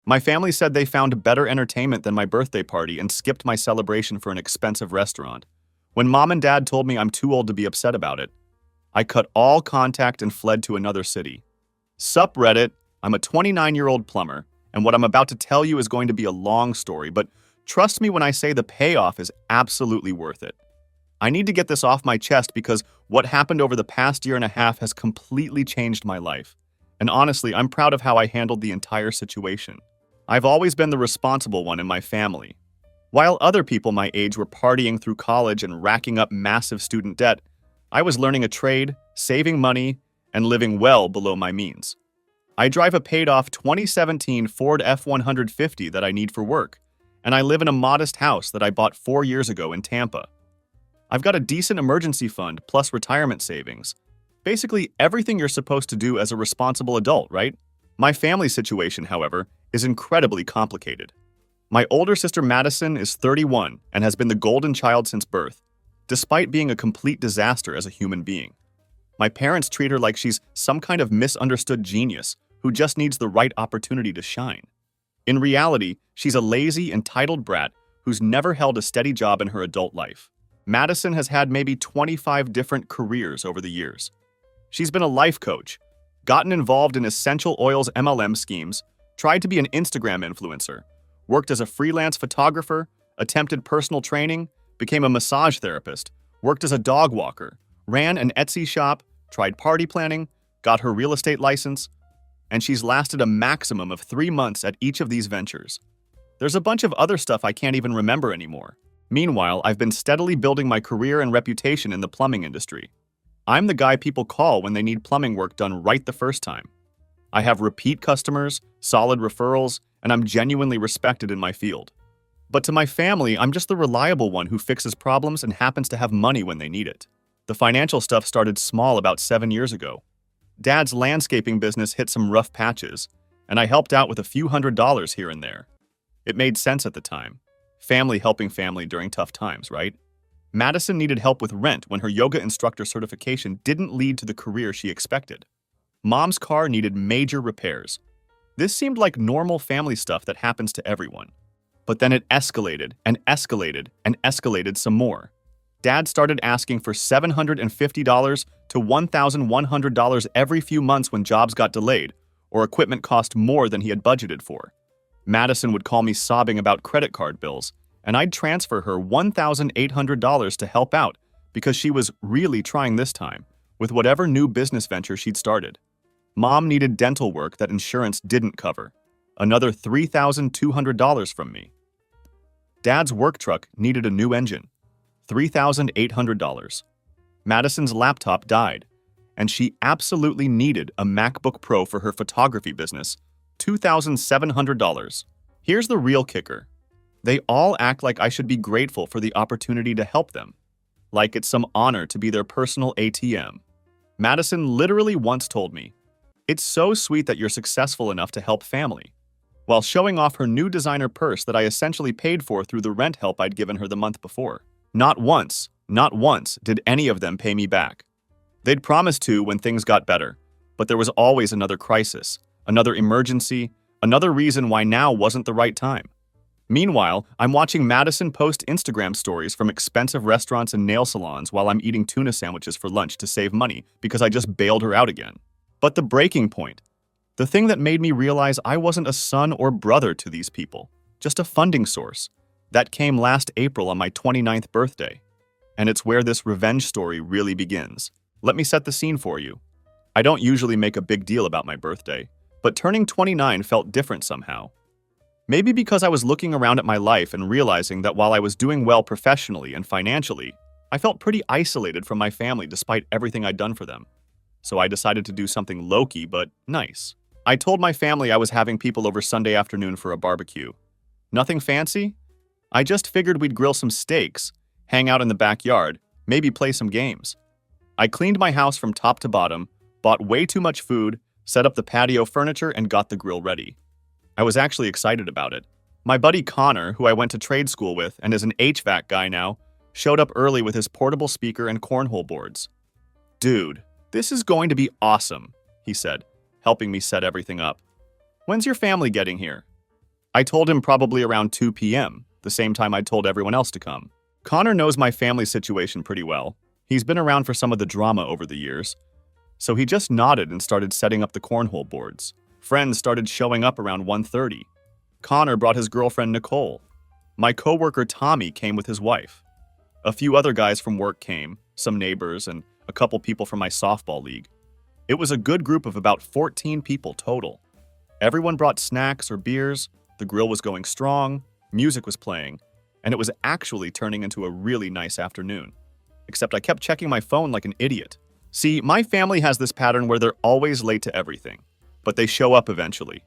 My family said they found better entertainment than my birthday party and skipped my celebration for an expensive restaurant. When mom and dad told me I'm too old to be upset about it, I cut all contact and fled to another city. Sup Reddit, I'm a 29-year-old plumber, and what I'm about to tell you is going to be a long story, but trust me when I say the payoff is absolutely worth it. I need to get this off my chest because what happened over the past year and a half has completely changed my life. And honestly, I'm proud of how I handled the entire situation. I've always been the responsible one in my family. While other people my age were partying through college and racking up massive student debt, I was learning a trade, saving money, and living well below my means. I drive a paid-off 2017 Ford F-150 that I need for work, and I live in a modest house that I bought 4 years ago in Tampa. I've got a decent emergency fund plus retirement savings. Basically everything you're supposed to do as a responsible adult, right? My family situation, however, is incredibly complicated. My older sister Madison is 31 and has been the golden child since birth, despite being a complete disaster as a human being. My parents treat her like she's some kind of misunderstood genius who just needs the right opportunity to shine. In reality, she's a lazy, entitled brat who's never held a steady job in her adult life. Madison has had maybe 25 different careers over the years. She's been a life coach, gotten involved in essential oils MLM schemes, tried to be an Instagram influencer, worked as a freelance photographer, attempted personal training, became a massage therapist, worked as a dog walker, ran an Etsy shop, tried party planning, got her real estate license, and she's lasted a maximum of 3 months at each of these ventures. There's a bunch of other stuff I can't even remember anymore. Meanwhile, I've been steadily building my career and reputation in the plumbing industry. I'm the guy people call when they need plumbing work done right the first time. I have repeat customers, solid referrals, and I'm genuinely respected in my field. But to my family, I'm just the reliable one who fixes problems and happens to have money when they need it. The financial stuff started small about 7 years ago. Dad's landscaping business hit some rough patches, and I helped out with a few $100s here and there. It made sense at the time. Family helping family during tough times, right? Madison needed help with rent when her yoga instructor certification didn't lead to the career she expected. Mom's car needed major repairs. This seemed like normal family stuff that happens to everyone. But then it escalated and escalated and escalated some more. Dad started asking for $750 to $1,100 every few months when jobs got delayed or equipment cost more than he had budgeted for. Madison would call me sobbing about credit card bills, and I'd transfer her $1,800 to help out because she was really trying this time with whatever new business venture she'd started. Mom needed dental work that insurance didn't cover, another $3,200 from me. Dad's work truck needed a new engine, $3,800. Madison's laptop died, and she absolutely needed a MacBook Pro for her photography business, $2,700. Here's the real kicker. They all act like I should be grateful for the opportunity to help them, like it's some honor to be their personal ATM. Madison literally once told me, "It's so sweet that you're successful enough to help family," while showing off her new designer purse that I essentially paid for through the rent help I'd given her the month before. Not once did any of them pay me back. They'd promised to when things got better, but there was always another crisis, another emergency, another reason why now wasn't the right time. Meanwhile, I'm watching Madison post Instagram stories from expensive restaurants and nail salons while I'm eating tuna sandwiches for lunch to save money because I just bailed her out again. But the breaking point, the thing that made me realize I wasn't a son or brother to these people, just a funding source, that came last April on my 29th birthday. And it's where this revenge story really begins. Let me set the scene for you. I don't usually make a big deal about my birthday, but turning 29 felt different somehow. Maybe because I was looking around at my life and realizing that while I was doing well professionally and financially, I felt pretty isolated from my family despite everything I'd done for them. So I decided to do something low-key but nice. I told my family I was having people over Sunday afternoon for a barbecue. Nothing fancy? I just figured we'd grill some steaks, hang out in the backyard, maybe play some games. I cleaned my house from top to bottom, bought way too much food, set up the patio furniture, and got the grill ready. I was actually excited about it. My buddy Connor, who I went to trade school with and is an HVAC guy now, showed up early with his portable speaker and cornhole boards. "Dude, this is going to be awesome," he said, helping me set everything up. "When's your family getting here?" I told him probably around 2 p.m., the same time I told everyone else to come. Connor knows my family situation pretty well. He's been around for some of the drama over the years. So he just nodded and started setting up the cornhole boards. Friends started showing up around 1:30. Connor brought his girlfriend Nicole. My coworker Tommy came with his wife. A few other guys from work came, some neighbors, and a couple people from my softball league. It was a good group of about 14 people total. Everyone brought snacks or beers, the grill was going strong, music was playing, and it was actually turning into a really nice afternoon. Except I kept checking my phone like an idiot. See, my family has this pattern where they're always late to everything, but they show up eventually.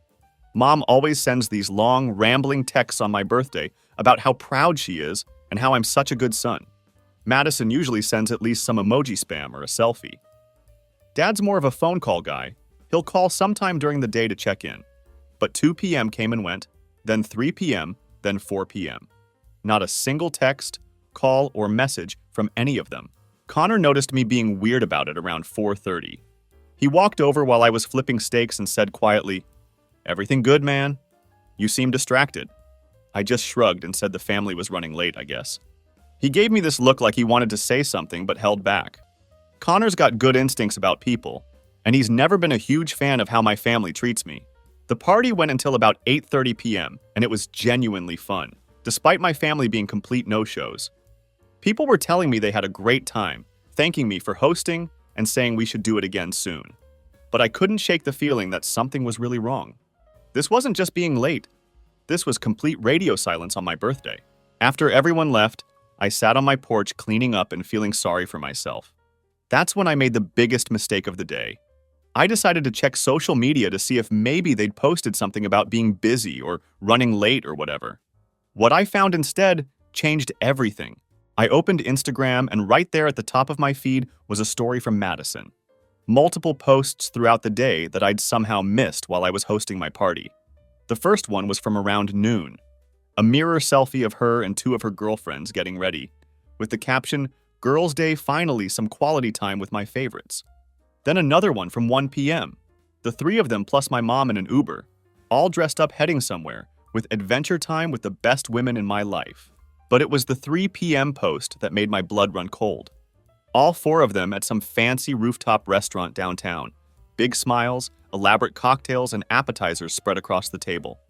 Mom always sends these long, rambling texts on my birthday about how proud she is and how I'm such a good son. Madison usually sends at least some emoji spam or a selfie. Dad's more of a phone call guy. He'll call sometime during the day to check in. But 2 p.m. came and went, then 3 p.m., then 4 p.m. Not a single text, call, or message from any of them. Connor noticed me being weird about it around 4:30. He walked over while I was flipping steaks and said quietly, "Everything good, man? You seem distracted." I just shrugged and said the family was running late, I guess. He gave me this look like he wanted to say something but held back. Connor's got good instincts about people, and he's never been a huge fan of how my family treats me. The party went until about 8:30 p.m., and it was genuinely fun, despite my family being complete no-shows. People were telling me they had a great time, thanking me for hosting and saying we should do it again soon. But I couldn't shake the feeling that something was really wrong. This wasn't just being late. This was complete radio silence on my birthday. After everyone left, I sat on my porch cleaning up and feeling sorry for myself. That's when I made the biggest mistake of the day. I decided to check social media to see if maybe they'd posted something about being busy or running late or whatever. What I found instead changed everything. I opened Instagram, and right there at the top of my feed was a story from Madison. Multiple posts throughout the day that I'd somehow missed while I was hosting my party. The first one was from around noon. A mirror selfie of her and 2 of her girlfriends getting ready, with the caption, "Girls' Day, finally some quality time with my favorites." Then another one from 1 p.m. The 3 of them plus my mom in an Uber, all dressed up heading somewhere, with adventure time with the best women in my life. But it was the 3 p.m. post that made my blood run cold. All 4 of them at some fancy rooftop restaurant downtown. Big smiles, elaborate cocktails, and appetizers spread across the table.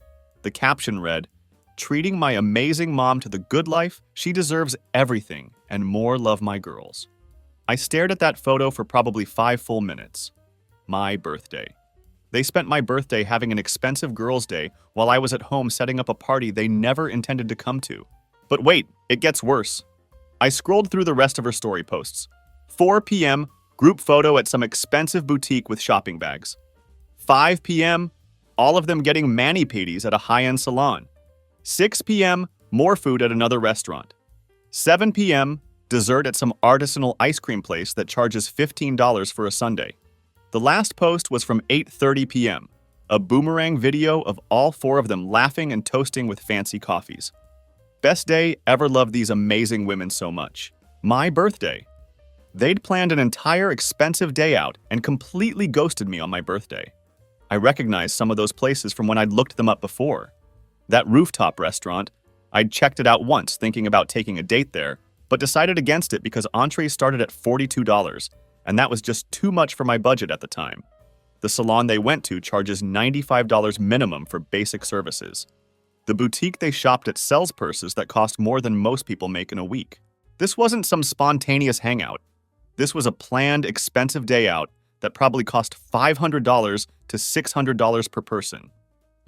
The caption read, "Treating my amazing mom to the good life, she deserves everything, and more love my girls." I stared at that photo for probably 5 full minutes. My birthday. They spent my birthday having an expensive girls' day while I was at home setting up a party they never intended to come to. But wait, it gets worse. I scrolled through the rest of her story posts. 4 p.m., group photo at some expensive boutique with shopping bags. 5 p.m., all of them getting mani-pedis at a high-end salon. 6 p.m., more food at another restaurant. 7 p.m., dessert at some artisanal ice cream place that charges $15 for a sundae. The last post was from 8:30 p.m., a boomerang video of all 4 of them laughing and toasting with fancy coffees. Best day, ever loved these amazing women so much. My birthday. They'd planned an entire expensive day out and completely ghosted me on my birthday. I recognized some of those places from when I'd looked them up before. That rooftop restaurant, I'd checked it out once thinking about taking a date there, but decided against it because entrees started at $42, and that was just too much for my budget at the time. The salon they went to charges $95 minimum for basic services. The boutique they shopped at sells purses that cost more than most people make in a week. This wasn't some spontaneous hangout. This was a planned, expensive day out that probably cost $500 to $600 per person.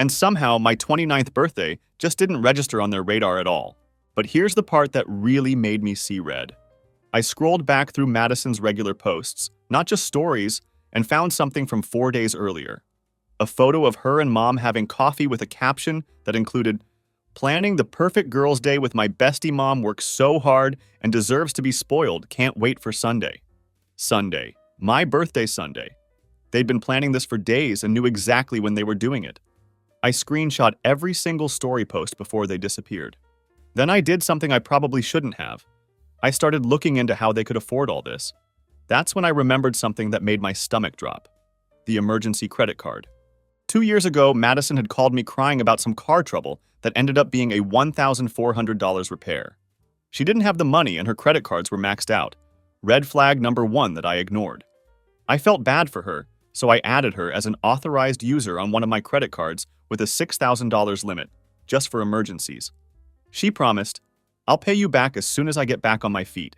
And somehow, my 29th birthday just didn't register on their radar at all. But here's the part that really made me see red. I scrolled back through Madison's regular posts, not just stories, and found something from 4 days earlier. A photo of her and mom having coffee with a caption that included, "Planning the perfect girls' day with my bestie mom works so hard and deserves to be spoiled, can't wait for Sunday." Sunday. My birthday Sunday. They'd been planning this for days and knew exactly when they were doing it. I screenshot every single story post before they disappeared. Then I did something I probably shouldn't have. I started looking into how they could afford all this. That's when I remembered something that made my stomach drop. The emergency credit card. 2 years ago, Madison had called me crying about some car trouble that ended up being a $1,400 repair. She didn't have the money and her credit cards were maxed out. Red flag number one that I ignored. I felt bad for her, so I added her as an authorized user on one of my credit cards with a $6,000 limit, just for emergencies. She promised, "I'll pay you back as soon as I get back on my feet."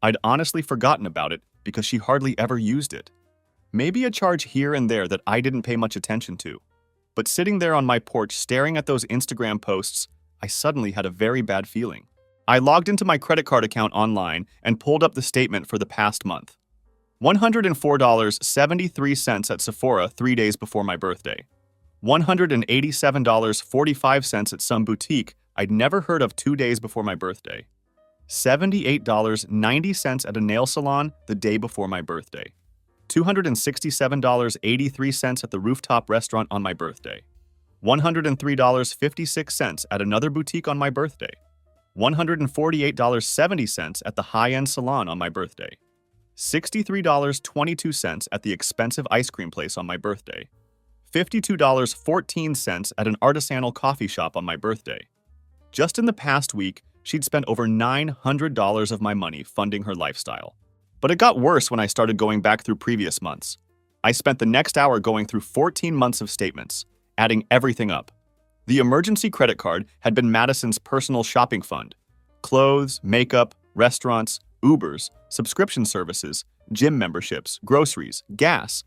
I'd honestly forgotten about it because she hardly ever used it. Maybe a charge here and there that I didn't pay much attention to. But sitting there on my porch staring at those Instagram posts, I suddenly had a very bad feeling. I logged into my credit card account online and pulled up the statement for the past month. $104.73 at Sephora 3 days before my birthday. $187.45 at some boutique I'd never heard of 2 days before my birthday. $78.90 at a nail salon the day before my birthday. $267.83 at the rooftop restaurant on my birthday. $103.56 at another boutique on my birthday. $148.70 at the high-end salon on my birthday. $63.22 at the expensive ice cream place on my birthday. $52.14 at an artisanal coffee shop on my birthday. Just in the past week, she'd spent over $900 of my money funding her lifestyle. But it got worse when I started going back through previous months. I spent the next hour going through 14 months of statements, adding everything up. The emergency credit card had been Madison's personal shopping fund. Clothes, makeup, restaurants, Ubers, subscription services, gym memberships, groceries, gas.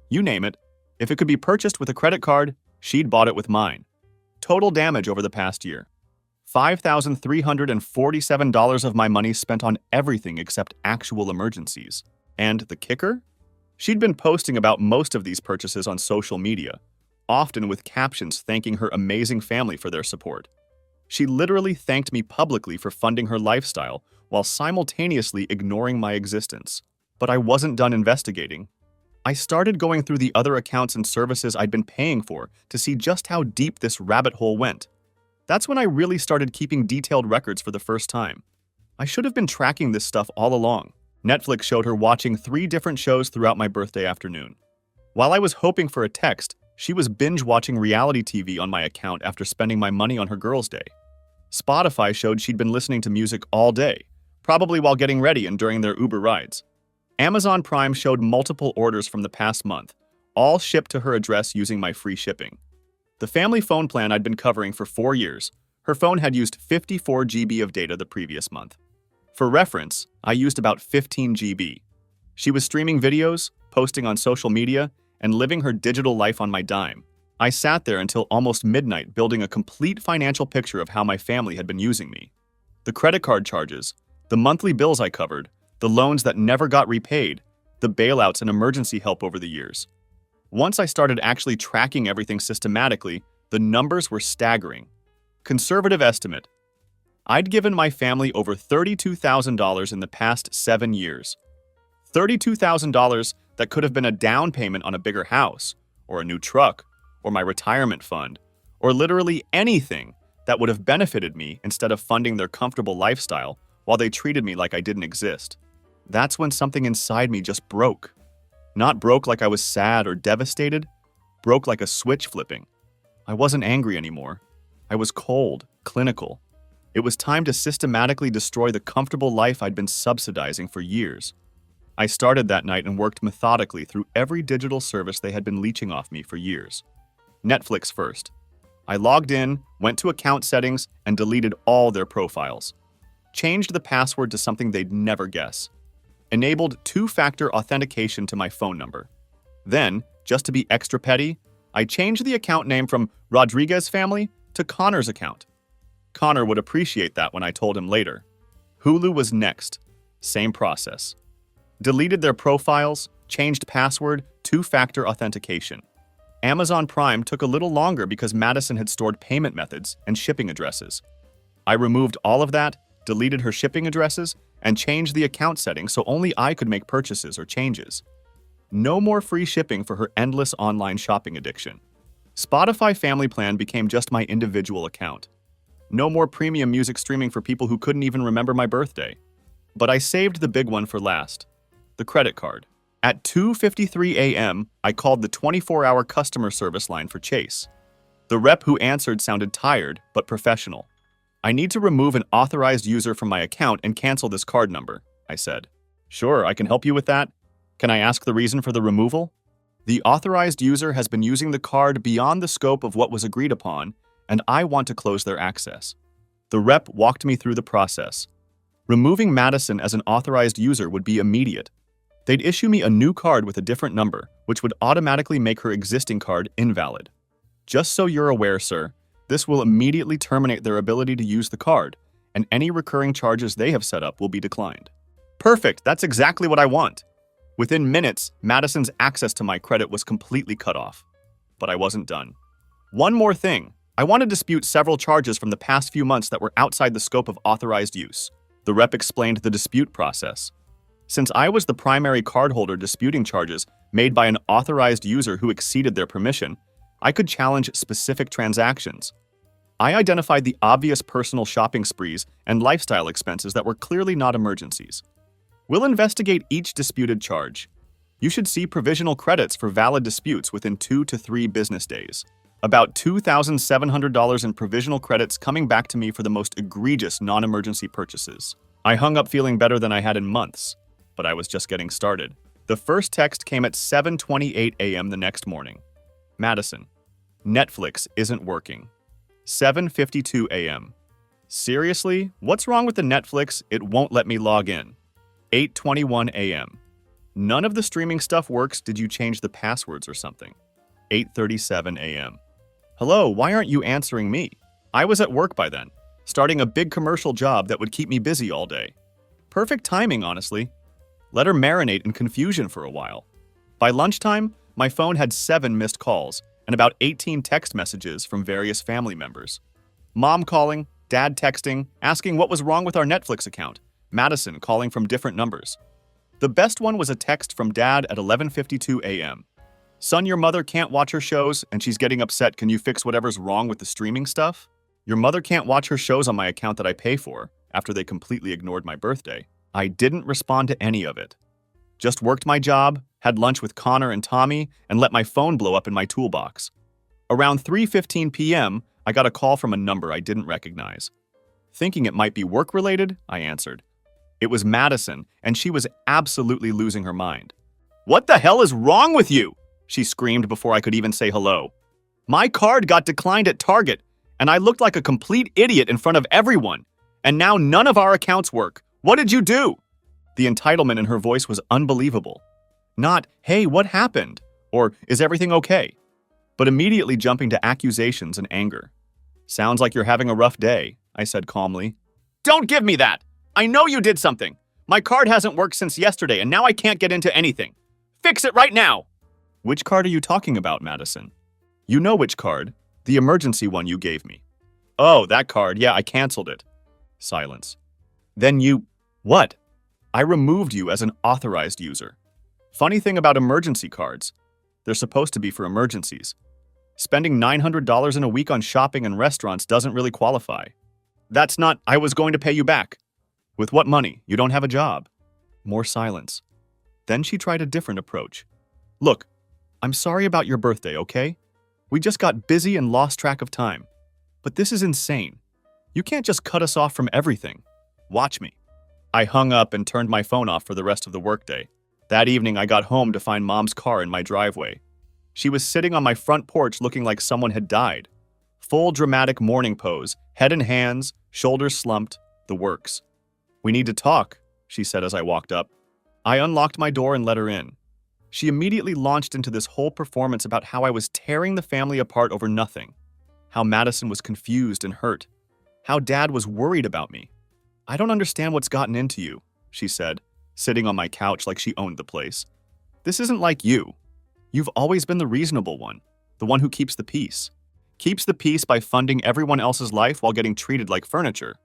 You name it. If it could be purchased with a credit card, she'd bought it with mine. Total damage over the past year. $5,347 of my money spent on everything except actual emergencies. And the kicker? She'd been posting about most of these purchases on social media, often with captions thanking her amazing family for their support. She literally thanked me publicly for funding her lifestyle while simultaneously ignoring my existence. But I wasn't done investigating. I started going through the other accounts and services I'd been paying for to see just how deep this rabbit hole went. That's when I really started keeping detailed records for the first time. I should have been tracking this stuff all along. Netflix showed her watching 3 different shows throughout my birthday afternoon. While I was hoping for a text, she was binge-watching reality TV on my account after spending my money on her girls' day. Spotify showed she'd been listening to music all day, probably while getting ready and during their Uber rides. Amazon Prime showed multiple orders from the past month, all shipped to her address using my free shipping. The family phone plan I'd been covering for 4 years, her phone had used 54 GB of data the previous month. For reference, I used about 15 GB. She was streaming videos, posting on social media, and living her digital life on my dime. I sat there until almost midnight building a complete financial picture of how my family had been using me. The credit card charges, the monthly bills I covered, the loans that never got repaid, the bailouts and emergency help over the years. Once I started actually tracking everything systematically, the numbers were staggering. Conservative estimate. I'd given my family over $32,000 in the past 7 years. $32,000 that could have been a down payment on a bigger house, or a new truck, or my retirement fund, or literally anything that would have benefited me instead of funding their comfortable lifestyle while they treated me like I didn't exist. That's when something inside me just broke. Not broke like I was sad or devastated, broke like a switch flipping. I wasn't angry anymore. I was cold, clinical. It was time to systematically destroy the comfortable life I'd been subsidizing for years. I started that night and worked methodically through every digital service they had been leeching off me for years. Netflix first. I logged in, went to account settings, and deleted all their profiles. Changed the password to something they'd never guess. Enabled 2-factor authentication to my phone number. Then, just to be extra petty, I changed the account name from Rodriguez Family to Connor's account. Connor would appreciate that when I told him later. Hulu was next. Same process. Deleted their profiles, changed password, 2-factor authentication. Amazon Prime took a little longer because Madison had stored payment methods and shipping addresses. I removed all of that, deleted her shipping addresses, and changed the account settings so only I could make purchases or changes. No more free shipping for her endless online shopping addiction. Spotify Family Plan became just my individual account. No more premium music streaming for people who couldn't even remember my birthday. But I saved the big one for last. The credit card. At 2:53 a.m., I called the 24-hour customer service line for Chase. The rep who answered sounded tired, but professional. "I need to remove an authorized user from my account and cancel this card number," I said. "Sure, I can help you with that. Can I ask the reason for the removal?" "The authorized user has been using the card beyond the scope of what was agreed upon, and I want to close their access." The rep walked me through the process. Removing Madison as an authorized user would be immediate. They'd issue me a new card with a different number, which would automatically make her existing card invalid. "Just so you're aware, sir, this will immediately terminate their ability to use the card, and any recurring charges they have set up will be declined." Perfect, that's exactly what I want. Within minutes, Madison's access to my credit was completely cut off. But I wasn't done. One more thing. I want to dispute several charges from the past few months that were outside the scope of authorized use. The rep explained the dispute process. Since I was the primary cardholder disputing charges made by an authorized user who exceeded their permission, I could challenge specific transactions. I identified the obvious personal shopping sprees and lifestyle expenses that were clearly not emergencies. "We'll investigate each disputed charge. You should see provisional credits for valid disputes within 2 to 3 business days." About $2,700 in provisional credits coming back to me for the most egregious non-emergency purchases. I hung up feeling better than I had in months, but I was just getting started. The first text came at 7:28 a.m. the next morning. "Madison, Netflix isn't working." 7:52 a.m. "Seriously? What's wrong with the Netflix? It won't let me log in." 8:21 a.m. "None of the streaming stuff works. Did you change the passwords or something?" 8:37 a.m. "Hello, why aren't you answering me? I was at work by then, starting a big commercial job that would keep me busy all day." Perfect timing, honestly. Let her marinate in confusion for a while. By lunchtime, my phone had 7 missed calls and about 18 text messages from various family members. Mom calling, dad texting, asking what was wrong with our Netflix account, Madison calling from different numbers. The best one was a text from dad at 11:52 a.m. "Son, your mother can't watch her shows and she's getting upset. Can you fix whatever's wrong with the streaming stuff? Your mother can't watch her shows on my account that I pay for," after they completely ignored my birthday. I didn't respond to any of it. Just worked my job, had lunch with Connor and Tommy, and let my phone blow up in my toolbox. Around 3:15 p.m., I got a call from a number I didn't recognize. Thinking it might be work-related, I answered. It was Madison, and she was absolutely losing her mind. "What the hell is wrong with you?" she screamed before I could even say hello. "My card got declined at Target, and I looked like a complete idiot in front of everyone. And now none of our accounts work. What did you do?" The entitlement in her voice was unbelievable. Not, "Hey, what happened?" or "Is everything okay?" but immediately jumping to accusations and anger. "Sounds like you're having a rough day," I said calmly. "Don't give me that! I know you did something! My card hasn't worked since yesterday, and now I can't get into anything! Fix it right now!" "Which card are you talking about, Madison?" "You know which card. The emergency one you gave me." "Oh, that card. Yeah, I canceled it." Silence. "Then you... What?" "I removed you as an authorized user." Funny thing about emergency cards. They're supposed to be for emergencies. Spending $900 in a week on shopping and restaurants doesn't really qualify. "That's not... I was going to pay you back." "With what money? You don't have a job." More silence. Then she tried a different approach. "Look, I'm sorry about your birthday, okay? We just got busy and lost track of time. But this is insane. You can't just cut us off from everything. Watch me." I hung up and turned my phone off for the rest of the workday. That evening, I got home to find Mom's car in my driveway. She was sitting on my front porch looking like someone had died. Full dramatic morning pose, head in hands, shoulders slumped, the works. "We need to talk," she said as I walked up. I unlocked my door and let her in. She immediately launched into this whole performance about how I was tearing the family apart over nothing, how Madison was confused and hurt, how Dad was worried about me. "I don't understand what's gotten into you," she said, sitting on my couch like she owned the place. "This isn't like you. You've always been the reasonable one, the one who keeps the peace. Keeps the peace by funding everyone else's life while getting treated like furniture."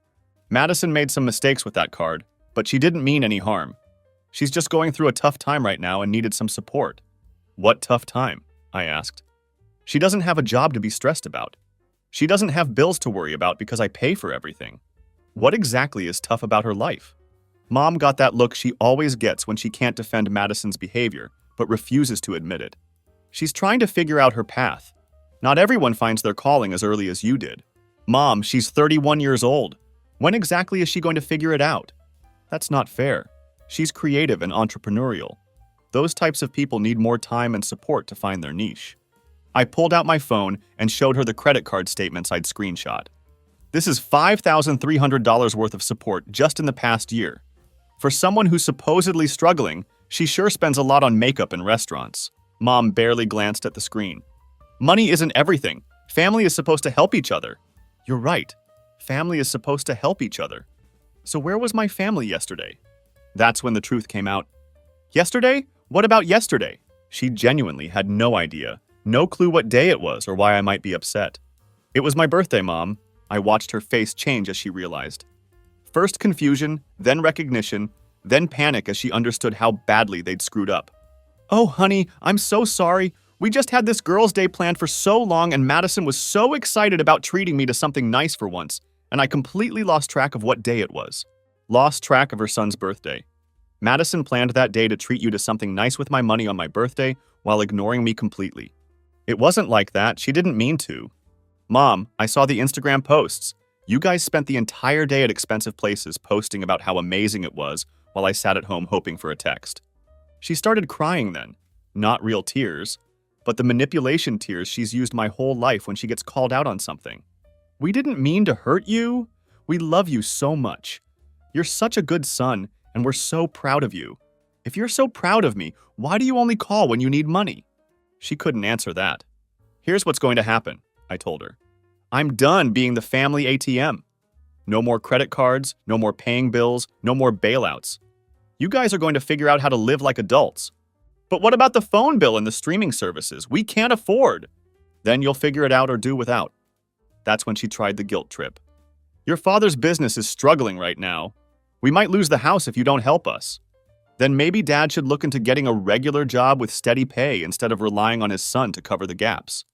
Madison made some mistakes with that card, but she didn't mean any harm. She's just going through a tough time right now and needed some support. "What tough time?" I asked. "She doesn't have a job to be stressed about. She doesn't have bills to worry about because I pay for everything. What exactly is tough about her life?" Mom got that look she always gets when she can't defend Madison's behavior, but refuses to admit it. She's trying to figure out her path. Not everyone finds their calling as early as you did. Mom, she's 31 years old. When exactly is she going to figure it out? That's not fair. She's creative and entrepreneurial. Those types of people need more time and support to find their niche. I pulled out my phone and showed her the credit card statements I'd screenshot. This is $5,300 worth of support just in the past year. For someone who's supposedly struggling, she sure spends a lot on makeup and restaurants. Mom barely glanced at the screen. Money isn't everything. Family is supposed to help each other. You're right. Family is supposed to help each other. So where was my family yesterday? That's when the truth came out. Yesterday? What about yesterday? She genuinely had no idea, no clue what day it was or why I might be upset. It was my birthday, Mom. I watched her face change as she realized. First confusion, then recognition, then panic as she understood how badly they'd screwed up. Oh, honey, I'm so sorry. We just had this girls' day planned for so long and Madison was so excited about treating me to something nice for once, and I completely lost track of what day it was. Lost track of her son's birthday. Madison planned that day to treat you to something nice with my money on my birthday while ignoring me completely. It wasn't like that. She didn't mean to. Mom, I saw the Instagram posts. You guys spent the entire day at expensive places posting about how amazing it was while I sat at home hoping for a text. She started crying then. Not real tears, but the manipulation tears she's used my whole life when she gets called out on something. We didn't mean to hurt you. We love you so much. You're such a good son, and we're so proud of you. If you're so proud of me, why do you only call when you need money? She couldn't answer that. Here's what's going to happen, I told her. I'm done being the family ATM. No more credit cards, no more paying bills, no more bailouts. You guys are going to figure out how to live like adults. But what about the phone bill and the streaming services? We can't afford. Then you'll figure it out or do without. That's when she tried the guilt trip. Your father's business is struggling right now. We might lose the house if you don't help us. Then maybe Dad should look into getting a regular job with steady pay instead of relying on his son to cover the gaps.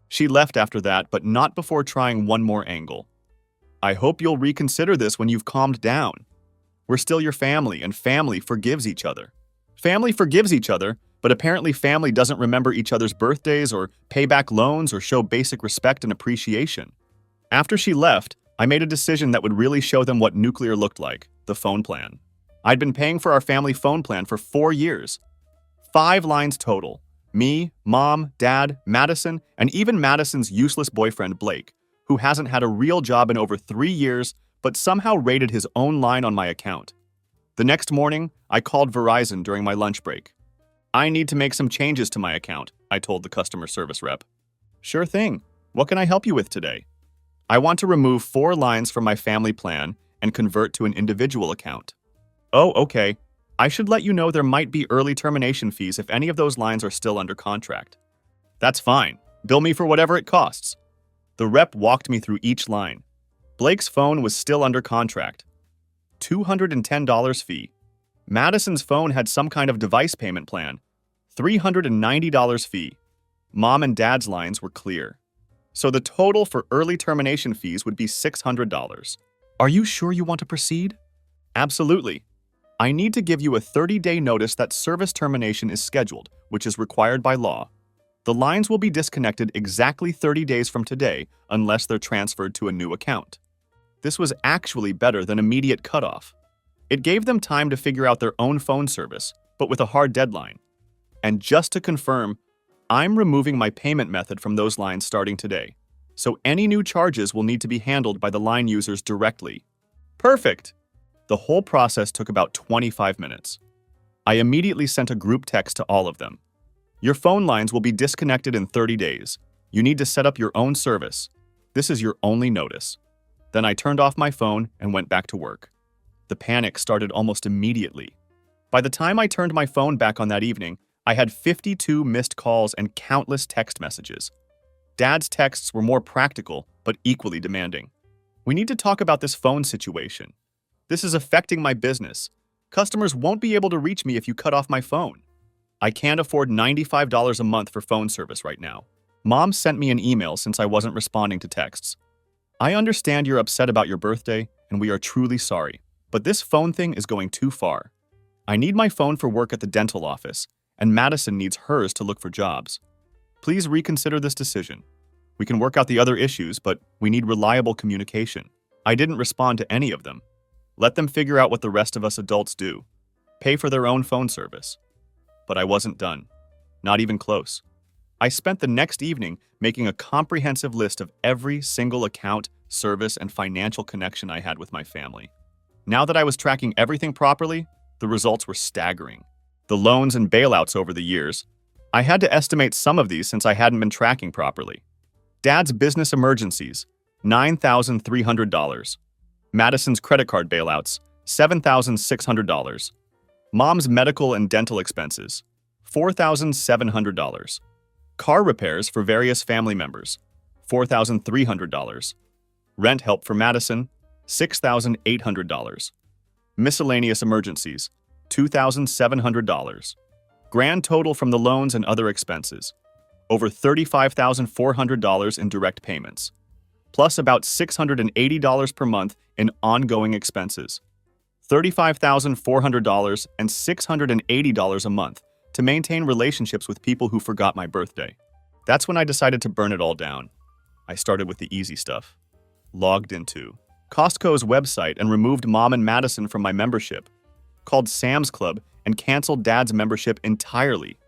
She left after that, but not before trying one more angle. I hope you'll reconsider this when you've calmed down. We're still your family, and family forgives each other. Family forgives each other, but apparently family doesn't remember each other's birthdays or pay back loans or show basic respect and appreciation. After she left, I made a decision that would really show them what nuclear looked like, the phone plan. I'd been paying for our family phone plan for 4 years. 5 lines total. Me, Mom, Dad, Madison, and even Madison's useless boyfriend, Blake, who hasn't had a real job in over 3 years, but somehow raided his own line on my account. The next morning, I called Verizon during my lunch break. I need to make some changes to my account, I told the customer service rep. Sure thing. What can I help you with today? I want to remove 4 lines from my family plan and convert to an individual account. Oh, okay. I should let you know there might be early termination fees if any of those lines are still under contract. That's fine. Bill me for whatever it costs. The rep walked me through each line. Blake's phone was still under contract. $210 fee. Madison's phone had some kind of device payment plan. $390 fee. Mom and Dad's lines were clear. So the total for early termination fees would be $600. Are you sure you want to proceed? Absolutely. I need to give you a 30-day notice that service termination is scheduled, which is required by law. The lines will be disconnected exactly 30 days from today unless they're transferred to a new account. This was actually better than immediate cutoff. It gave them time to figure out their own phone service, but with a hard deadline. And just to confirm, I'm removing my payment method from those lines starting today, so any new charges will need to be handled by the line users directly. Perfect! The whole process took about 25 minutes. I immediately sent a group text to all of them. Your phone lines will be disconnected in 30 days. You need to set up your own service. This is your only notice. Then I turned off my phone and went back to work. The panic started almost immediately. By the time I turned my phone back on that evening, I had 52 missed calls and countless text messages. Dad's texts were more practical, but equally demanding. We need to talk about this phone situation. This is affecting my business. Customers won't be able to reach me if you cut off my phone. I can't afford $95 a month for phone service right now. Mom sent me an email since I wasn't responding to texts. I understand you're upset about your birthday, and we are truly sorry. But this phone thing is going too far. I need my phone for work at the dental office, and Madison needs hers to look for jobs. Please reconsider this decision. We can work out the other issues, but we need reliable communication. I didn't respond to any of them. Let them figure out what the rest of us adults do. Pay for their own phone service. But I wasn't done. Not even close. I spent the next evening making a comprehensive list of every single account, service, and financial connection I had with my family. Now that I was tracking everything properly, the results were staggering. The loans and bailouts over the years, I had to estimate some of these since I hadn't been tracking properly. Dad's business emergencies, $9,300. Madison's credit card bailouts, $7,600. Mom's medical and dental expenses, $4,700. Car repairs for various family members, $4,300. Rent help for Madison, $6,800. Miscellaneous emergencies, $2,700. Grand total from the loans and other expenses, over $35,400 in direct payments, plus about $680 per month in ongoing expenses, $35,400 and $680 a month to maintain relationships with people who forgot my birthday. That's when I decided to burn it all down. I started with the easy stuff. Logged into Costco's website and removed Mom and Madison from my membership. Called Sam's Club and canceled Dad's membership entirely.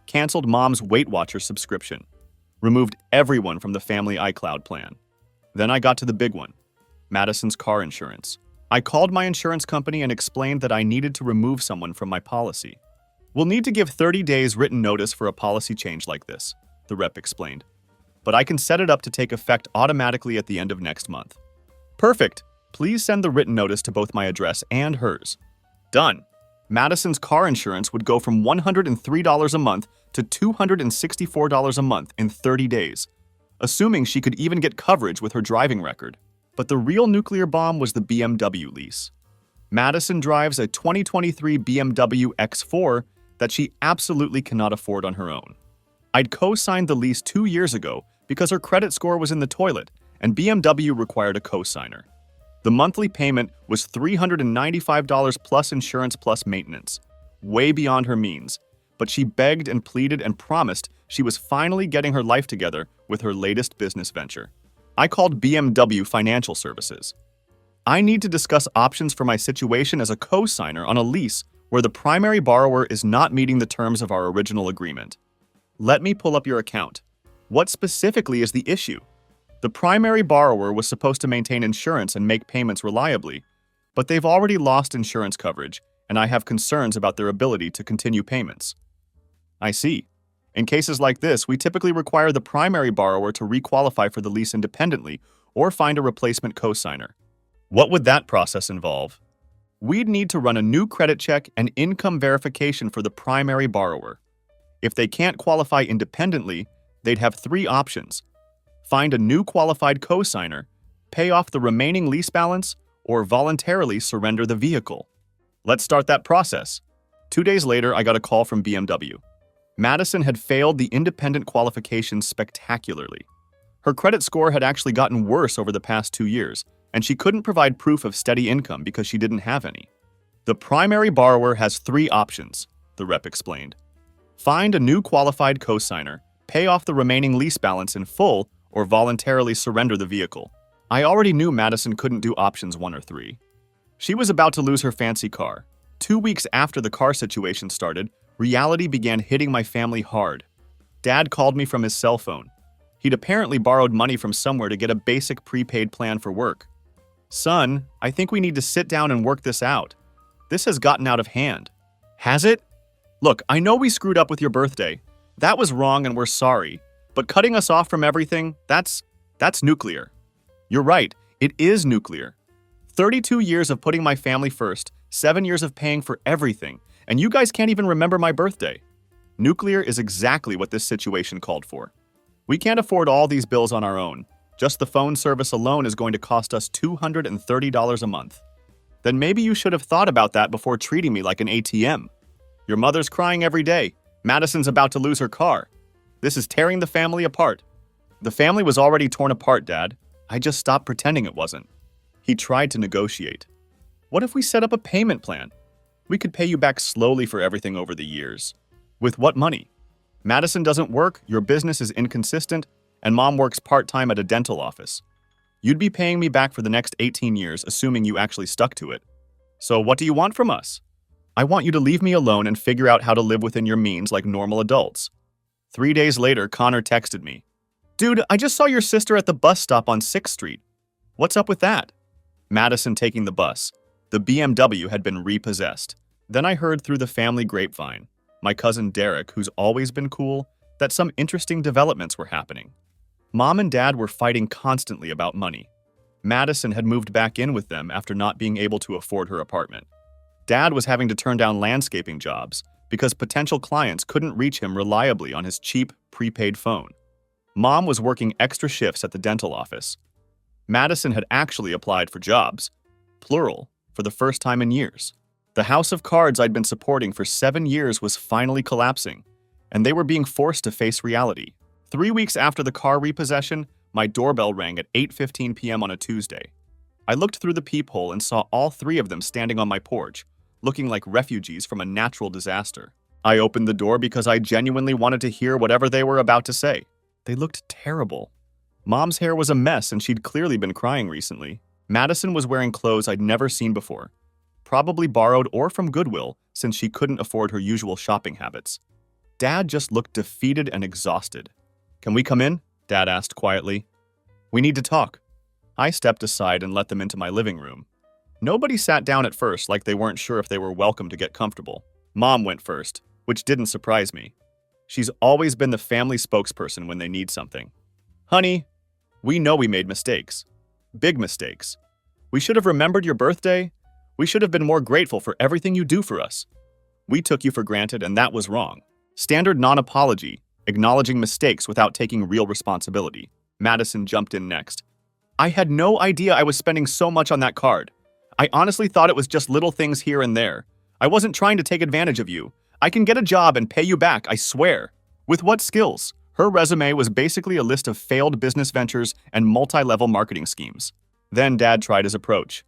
Canceled Mom's Weight Watchers subscription. Removed everyone from the family iCloud plan. Then I got to the big one, Madison's car insurance. I called my insurance company and explained that I needed to remove someone from my policy. We'll need to give 30 days written notice for a policy change like this, the rep explained. But I can set it up to take effect automatically at the end of next month. Perfect. Please send the written notice to both my address and hers. Done. Madison's car insurance would go from $103 a month to $264 a month in 30 days, assuming she could even get coverage with her driving record. But the real nuclear bomb was the BMW lease. Madison drives a 2023 BMW X4 that she absolutely cannot afford on her own. I'd co-signed the lease 2 years ago because her credit score was in the toilet, and BMW required a co-signer. The monthly payment was $395 plus insurance plus maintenance, way beyond her means, but she begged and pleaded and promised she was finally getting her life together with her latest business venture. I called BMW Financial Services. I need to discuss options for my situation as a co-signer on a lease where the primary borrower is not meeting the terms of our original agreement. Let me pull up your account. What specifically is the issue? The primary borrower was supposed to maintain insurance and make payments reliably, but they've already lost insurance coverage, and I have concerns about their ability to continue payments. I see. In cases like this, we typically require the primary borrower to requalify for the lease independently or find a replacement co-signer. What would that process involve? We'd need to run a new credit check and income verification for the primary borrower. If they can't qualify independently, they'd have 3 options: find a new qualified co-signer, pay off the remaining lease balance, or voluntarily surrender the vehicle. Let's start that process. 2 days later, I got a call from BMW. Madison had failed the independent qualifications spectacularly. Her credit score had actually gotten worse over the past 2 years, and she couldn't provide proof of steady income because she didn't have any. The primary borrower has 3 options, the rep explained. Find a new qualified co-signer, pay off the remaining lease balance in full, or voluntarily surrender the vehicle. I already knew Madison couldn't do options 1 or 3. She was about to lose her fancy car. 2 weeks after the car situation started, reality began hitting my family hard. Dad called me from his cell phone. He'd apparently borrowed money from somewhere to get a basic prepaid plan for work. Son, I think we need to sit down and work this out. This has gotten out of hand. Has it? Look, I know we screwed up with your birthday. That was wrong and we're sorry. But cutting us off from everything, that's nuclear. You're right, it is nuclear. 32 years of putting my family first, 7 years of paying for everything, and you guys can't even remember my birthday. Nuclear is exactly what this situation called for. We can't afford all these bills on our own. Just the phone service alone is going to cost us $230 a month. Then maybe you should have thought about that before treating me like an ATM. Your mother's crying every day. Madison's about to lose her car. This is tearing the family apart. The family was already torn apart, Dad. I just stopped pretending it wasn't. He tried to negotiate. What if we set up a payment plan? We could pay you back slowly for everything over the years. With what money? Madison doesn't work, your business is inconsistent, and Mom works part-time at a dental office. You'd be paying me back for the next 18 years, assuming you actually stuck to it. So what do you want from us? I want you to leave me alone and figure out how to live within your means like normal adults. 3 days later, Connor texted me. Dude, I just saw your sister at the bus stop on 6th Street. What's up with that? Madison taking the bus. The BMW had been repossessed. Then I heard through the family grapevine, my cousin Derek, who's always been cool, that some interesting developments were happening. Mom and Dad were fighting constantly about money. Madison had moved back in with them after not being able to afford her apartment. Dad was having to turn down landscaping jobs because potential clients couldn't reach him reliably on his cheap, prepaid phone. Mom was working extra shifts at the dental office. Madison had actually applied for jobs, plural, for the first time in years. The house of cards I'd been supporting for 7 years was finally collapsing, and they were being forced to face reality. 3 weeks after the car repossession, my doorbell rang at 8:15 p.m. on a Tuesday. I looked through the peephole and saw all 3 of them standing on my porch, looking like refugees from a natural disaster. I opened the door because I genuinely wanted to hear whatever they were about to say. They looked terrible. Mom's hair was a mess and she'd clearly been crying recently. Madison was wearing clothes I'd never seen before, probably borrowed or from Goodwill since she couldn't afford her usual shopping habits. Dad just looked defeated and exhausted. Can we come in? Dad asked quietly. We need to talk. I stepped aside and let them into my living room. Nobody sat down at first, like they weren't sure if they were welcome to get comfortable. Mom went first, which didn't surprise me. She's always been the family spokesperson when they need something. Honey, we know we made mistakes. Big mistakes. We should have remembered your birthday. We should have been more grateful for everything you do for us. We took you for granted and that was wrong. Standard non-apology, acknowledging mistakes without taking real responsibility. Madison jumped in next. I had no idea I was spending so much on that card. I honestly thought it was just little things here and there. I wasn't trying to take advantage of you. I can get a job and pay you back, I swear. With what skills? Her resume was basically a list of failed business ventures and multi-level marketing schemes. Then Dad tried his approach.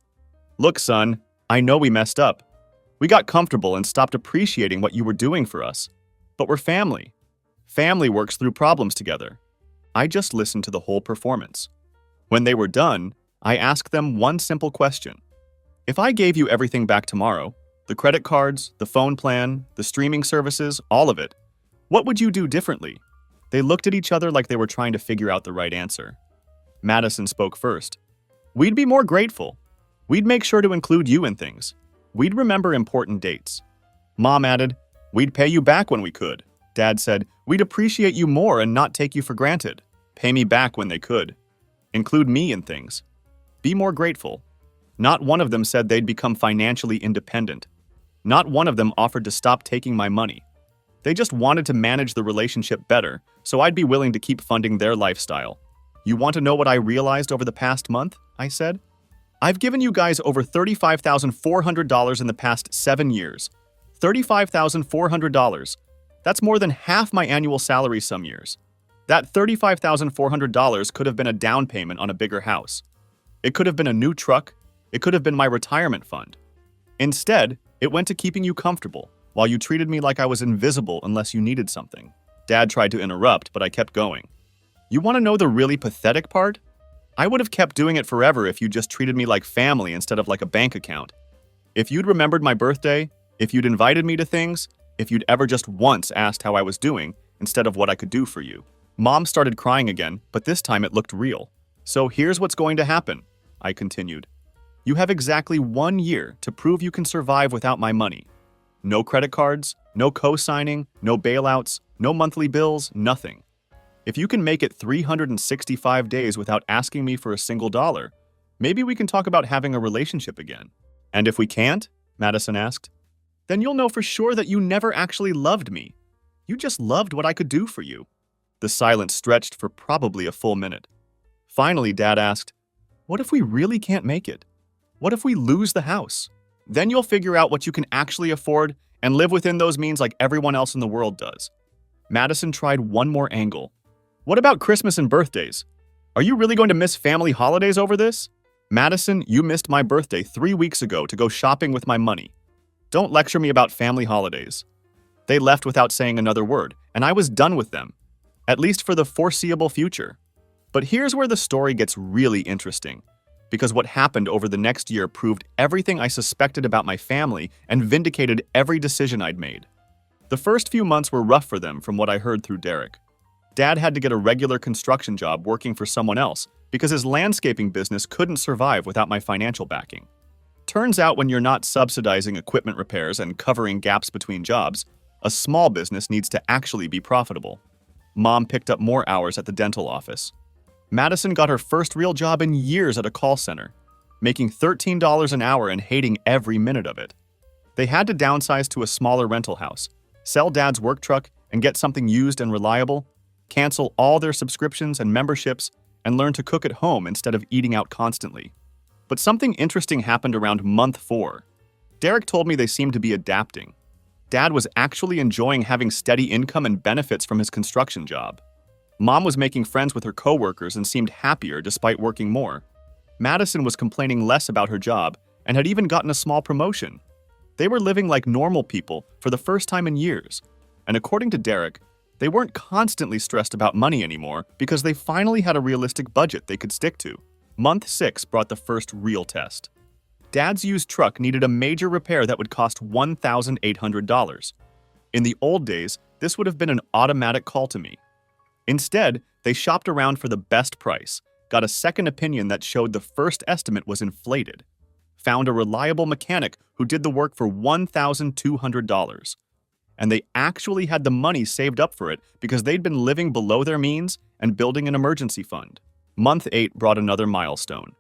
Look, son, I know we messed up. We got comfortable and stopped appreciating what you were doing for us. But we're family. Family works through problems together. I just listened to the whole performance. When they were done, I asked them one simple question. If I gave you everything back tomorrow, the credit cards, the phone plan, the streaming services, all of it, what would you do differently? They looked at each other like they were trying to figure out the right answer. Madison spoke first. We'd be more grateful. We'd make sure to include you in things. We'd remember important dates. Mom added, we'd pay you back when we could. Dad said, we'd appreciate you more and not take you for granted. Pay me back when they could. Include me in things. Be more grateful. Not one of them said they'd become financially independent. Not one of them offered to stop taking my money. They just wanted to manage the relationship better, so I'd be willing to keep funding their lifestyle. You want to know what I realized over the past month? I said. I've given you guys over $35,400 in the past 7 years. $35,400. That's more than half my annual salary some years. That $35,400 could have been a down payment on a bigger house. It could have been a new truck. It could have been my retirement fund. Instead, it went to keeping you comfortable, while you treated me like I was invisible unless you needed something. Dad tried to interrupt, but I kept going. You want to know the really pathetic part? I would have kept doing it forever if you just treated me like family instead of like a bank account. If you'd remembered my birthday, if you'd invited me to things, if you'd ever just once asked how I was doing instead of what I could do for you. Mom started crying again, but this time it looked real. So here's what's going to happen, I continued. You have exactly 1 year to prove you can survive without my money. No credit cards, no co-signing, no bailouts, no monthly bills, nothing. If you can make it 365 days without asking me for a single dollar, maybe we can talk about having a relationship again. And if we can't, Madison asked, then you'll know for sure that you never actually loved me. You just loved what I could do for you. The silence stretched for probably a full minute. Finally, Dad asked, what if we really can't make it? What if we lose the house? Then you'll figure out what you can actually afford and live within those means like everyone else in the world does. Madison tried one more angle. What about Christmas and birthdays? Are you really going to miss family holidays over this? Madison, you missed my birthday 3 weeks ago to go shopping with my money. Don't lecture me about family holidays. They left without saying another word, and I was done with them, at least for the foreseeable future. But here's where the story gets really interesting, because what happened over the next year proved everything I suspected about my family and vindicated every decision I'd made. The first few months were rough for them, from what I heard through Derek. Dad had to get a regular construction job working for someone else because his landscaping business couldn't survive without my financial backing. Turns out when you're not subsidizing equipment repairs and covering gaps between jobs, a small business needs to actually be profitable. Mom picked up more hours at the dental office. Madison got her first real job in years at a call center, making $13 an hour and hating every minute of it. They had to downsize to a smaller rental house, sell Dad's work truck and get something used and reliable, cancel all their subscriptions and memberships, and learn to cook at home instead of eating out constantly. But something interesting happened around month 4. Derek told me they seemed to be adapting. Dad was actually enjoying having steady income and benefits from his construction job. Mom was making friends with her coworkers and seemed happier despite working more. Madison was complaining less about her job and had even gotten a small promotion. They were living like normal people for the first time in years. And according to Derek, they weren't constantly stressed about money anymore because they finally had a realistic budget they could stick to. Month 6 brought the first real test. Dad's used truck needed a major repair that would cost $1,800. In the old days, this would have been an automatic call to me. Instead, they shopped around for the best price, got a second opinion that showed the first estimate was inflated, found a reliable mechanic who did the work for $1,200. And they actually had the money saved up for it because they'd been living below their means and building an emergency fund. Month 8 brought another milestone.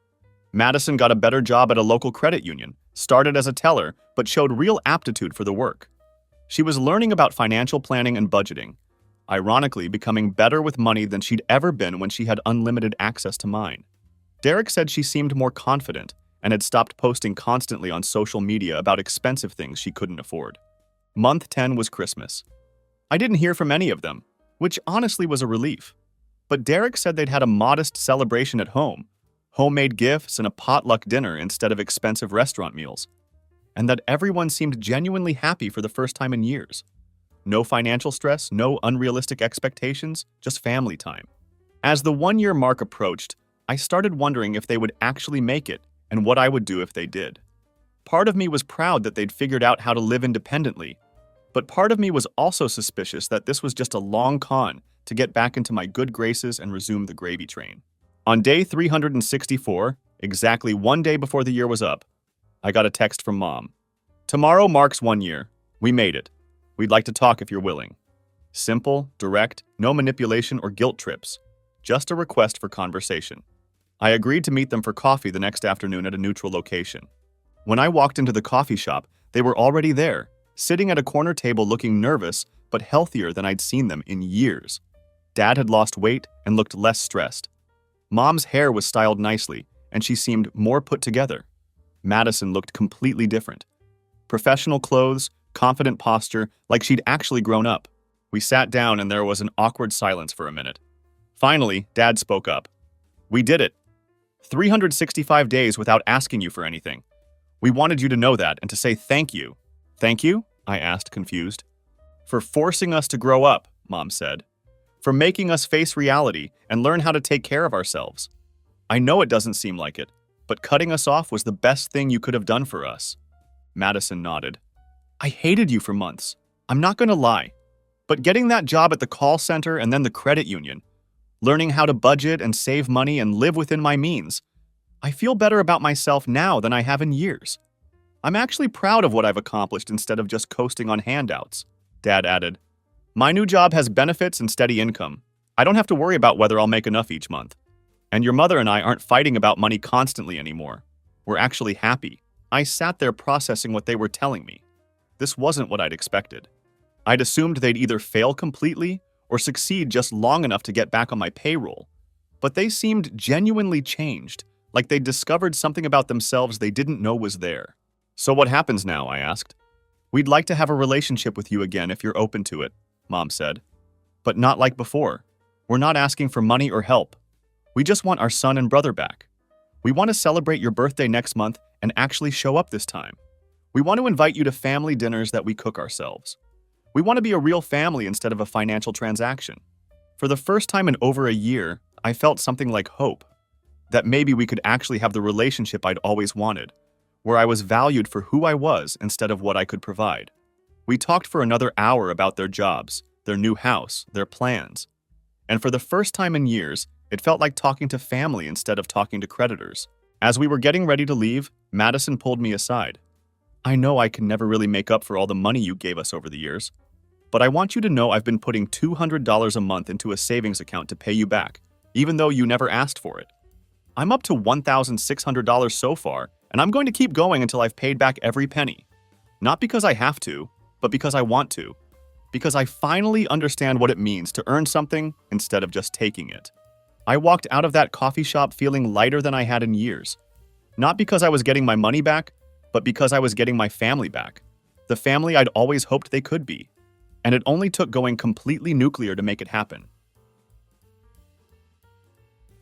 Madison got a better job at a local credit union, started as a teller, but showed real aptitude for the work. She was learning about financial planning and budgeting, ironically becoming better with money than she'd ever been when she had unlimited access to mine. Derek said she seemed more confident and had stopped posting constantly on social media about expensive things she couldn't afford. Month 10 was Christmas. I didn't hear from any of them, which honestly was a relief. But Derek said they'd had a modest celebration at home, homemade gifts and a potluck dinner instead of expensive restaurant meals, and that everyone seemed genuinely happy for the first time in years. No financial stress, no unrealistic expectations, just family time. As the 1-year mark approached, I started wondering if they would actually make it and what I would do if they did. Part of me was proud that they'd figured out how to live independently, but part of me was also suspicious that this was just a long con to get back into my good graces and resume the gravy train. On day 364, exactly 1 day before the year was up, I got a text from Mom. Tomorrow marks 1 year. We made it. We'd like to talk if you're willing. Simple, direct, no manipulation or guilt trips. Just a request for conversation. I agreed to meet them for coffee the next afternoon at a neutral location. When I walked into the coffee shop, they were already there, sitting at a corner table looking nervous but healthier than I'd seen them in years. Dad had lost weight and looked less stressed. Mom's hair was styled nicely, and she seemed more put together. Madison looked completely different. Professional clothes, confident posture, like she'd actually grown up. We sat down and there was an awkward silence for a minute. Finally, Dad spoke up. We did it. 365 days without asking you for anything. We wanted you to know that and to say thank you. Thank you? I asked, confused. For forcing us to grow up, Mom said. For making us face reality and learn how to take care of ourselves. I know it doesn't seem like it, but cutting us off was the best thing you could have done for us. Madison nodded. I hated you for months. I'm not going to lie. But getting that job at the call center and then the credit union, learning how to budget and save money and live within my means, I feel better about myself now than I have in years. I'm actually proud of what I've accomplished instead of just coasting on handouts, Dad added. My new job has benefits and steady income. I don't have to worry about whether I'll make enough each month. And your mother and I aren't fighting about money constantly anymore. We're actually happy. I sat there processing what they were telling me. This wasn't what I'd expected. I'd assumed they'd either fail completely or succeed just long enough to get back on my payroll. But they seemed genuinely changed, like they'd discovered something about themselves they didn't know was there. So what happens now? I asked. We'd like to have a relationship with you again if you're open to it, Mom said. But not like before. We're not asking for money or help. We just want our son and brother back. We want to celebrate your birthday next month and actually show up this time. We want to invite you to family dinners that we cook ourselves. We want to be a real family instead of a financial transaction. For the first time in over a year, I felt something like hope. That maybe we could actually have the relationship I'd always wanted, where I was valued for who I was instead of what I could provide. We talked for another hour about their jobs, their new house, their plans. And for the first time in years, it felt like talking to family instead of talking to creditors. As we were getting ready to leave, Madison pulled me aside. I know I can never really make up for all the money you gave us over the years, but I want you to know I've been putting $200 a month into a savings account to pay you back, even though you never asked for it. I'm up to $1,600 so far, and I'm going to keep going until I've paid back every penny. Not because I have to, but because I want to. Because I finally understand what it means to earn something instead of just taking it. I walked out of that coffee shop feeling lighter than I had in years. Not because I was getting my money back, but because I was getting my family back. The family I'd always hoped they could be. And it only took going completely nuclear to make it happen.